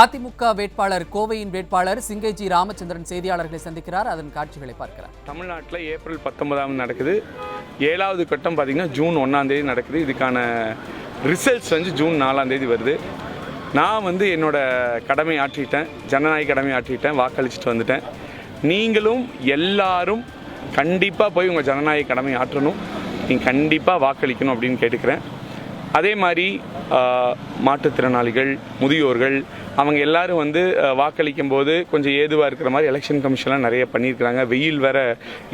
அதிமுக வேட்பாளர் கோவையின் வேட்பாளர் சிங்கை ராமச்சந்திரன் செய்தியாளர்களை சந்திக்கிறார். அதன் காட்சிகளை பார்க்கிறார். தமிழ்நாட்டில் ஏப்ரல் 19 நடக்குது. 7வது கட்டம் பார்த்திங்கன்னா ஜூன் 1 நடக்குது. இதுக்கான ரிசல்ட்ஸ் ஜூன் 4 வருது. நான் என்னோடய கடமை ஆற்றிட்டேன், ஜனநாயக கடமை ஆற்றிட்டேன், வாக்களிச்சுட்டு வந்துட்டேன். நீங்களும் எல்லாரும் கண்டிப்பாக போய் உங்கள் ஜனநாயக கடமை ஆற்றணும், நீங்கள் கண்டிப்பாக வாக்களிக்கணும் அப்படின்னு கேட்டுக்கிறேன். அதே மாதிரி மாற்றுத்திறனாளிகள், முதியோர்கள், அவங்க எல்லோரும் வாக்களிக்கும் போது கொஞ்சம் ஏதுவாக இருக்கிற மாதிரி எலெக்ஷன் கமிஷன்லாம் நிறைய பண்ணியிருக்கிறாங்க. வெயில் வேறு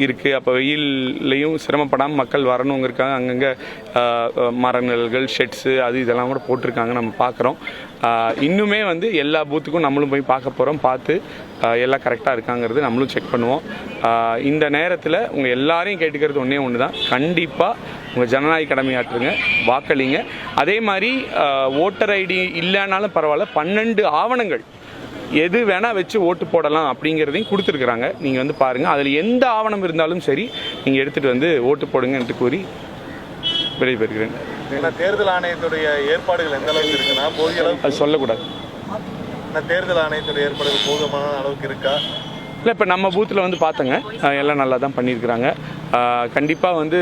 இருக்குது. அப்போ வெயில்லையும் சிரமப்படாமல் மக்கள் வரணுங்கிறக்காக அங்கங்கே மரநிழல்கள், ஷெட்ஸு, அது இதெல்லாம் கூட போட்டிருக்காங்க, நம்ம பார்க்குறோம். இன்னுமே எல்லா பூத்துக்கும் நம்மளும் போய் பார்க்க போகிறோம். பார்த்து எல்லாம் கரெக்டாக இருக்காங்கிறது நம்மளும் செக் பண்ணுவோம். இந்த நேரத்தில் உங்கள் எல்லாரையும் கேட்டுக்கிறது ஒன்று தான், கண்டிப்பாக உங்கள் ஜனநாயக கடமையாற்றுங்க, வாக்களிங்க. அதே மாதிரி ஓட்டர் ஐடி இல்லைனாலும் பரவாயில்ல, 12 ஆவணங்கள் எது வேணால் வச்சு ஓட்டு போடலாம் அப்படிங்கிறதையும் கொடுத்துருக்குறாங்க. நீங்கள் பாருங்கள், அதில் எந்த ஆவணம் இருந்தாலும் சரி நீங்கள் எடுத்துகிட்டு ஓட்டு போடுங்க என்று கூறி விடைபெறுகிறேன். தேர்தல் ஆணையத்துடைய ஏற்பாடுகள் எந்த அளவுக்கு இருக்குன்னா போதிய அளவுக்கு அது சொல்லக்கூடாது. தேர்தல் ஆணையத்துடைய ஏற்பாடுகள் போதுமான அளவுக்கு இருக்கா? இல்லை, இப்போ நம்ம பூத்தில் பார்த்தங்க, எல்லாம் நல்லா தான் பண்ணியிருக்கிறாங்க. கண்டிப்பாக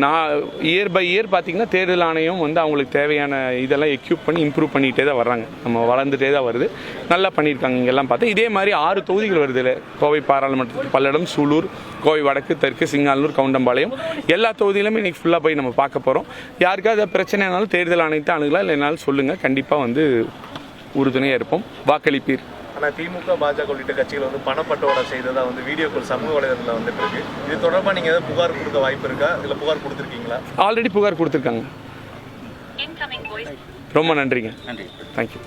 நான் இயர் பை இயர் பார்த்திங்கன்னா தேர்தல் ஆணையம் அவங்களுக்கு தேவையான இதெல்லாம் எக்யூப் பண்ணி இம்ப்ரூவ் பண்ணிகிட்டே தான் வர்றாங்க. நம்ம வளர்ந்துட்டே தான் வருது. நல்லா பண்ணியிருக்காங்க. இங்கெல்லாம் பார்த்தா இதே மாதிரி 6 தொகுதிகள் வருது இல்லை, கோவை பாராளுமன்றத்துக்கு பல்லடம், சூலூர், கோவை வடக்கு, தெற்கு, சிங்கானூர், கவுண்டம்பாளையம், எல்லா தொகுதியிலுமே இன்றைக்கி ஃபுல்லாக போய் நம்ம பார்க்க போகிறோம். யாருக்காவது பிரச்சனைனாலும் தேர்தல் ஆணையத்தை அணுகலாம், இல்லைனாலும் சொல்லுங்கள், கண்டிப்பாக உறுதுணையாக இருப்போம். வாக்களிப்பீர். ஆனால் திமுக, பாஜக உள்ளிட்ட கட்சிகள் பணப்பட்டுவாடா செய்ததா வீடியோக்கள் சமூக வலைதளத்தில் வந்துட்டு இருக்கு. இது தொடர்பாக நீங்கள் ஏதாவது புகார் கொடுக்க வாய்ப்பு இருக்கா? இல்லை புகார் கொடுத்துருக்கீங்களா? ஆல்ரெடி புகார் கொடுத்துருக்காங்க. ரொம்ப நன்றிங்க. நன்றி. தேங்க்யூ.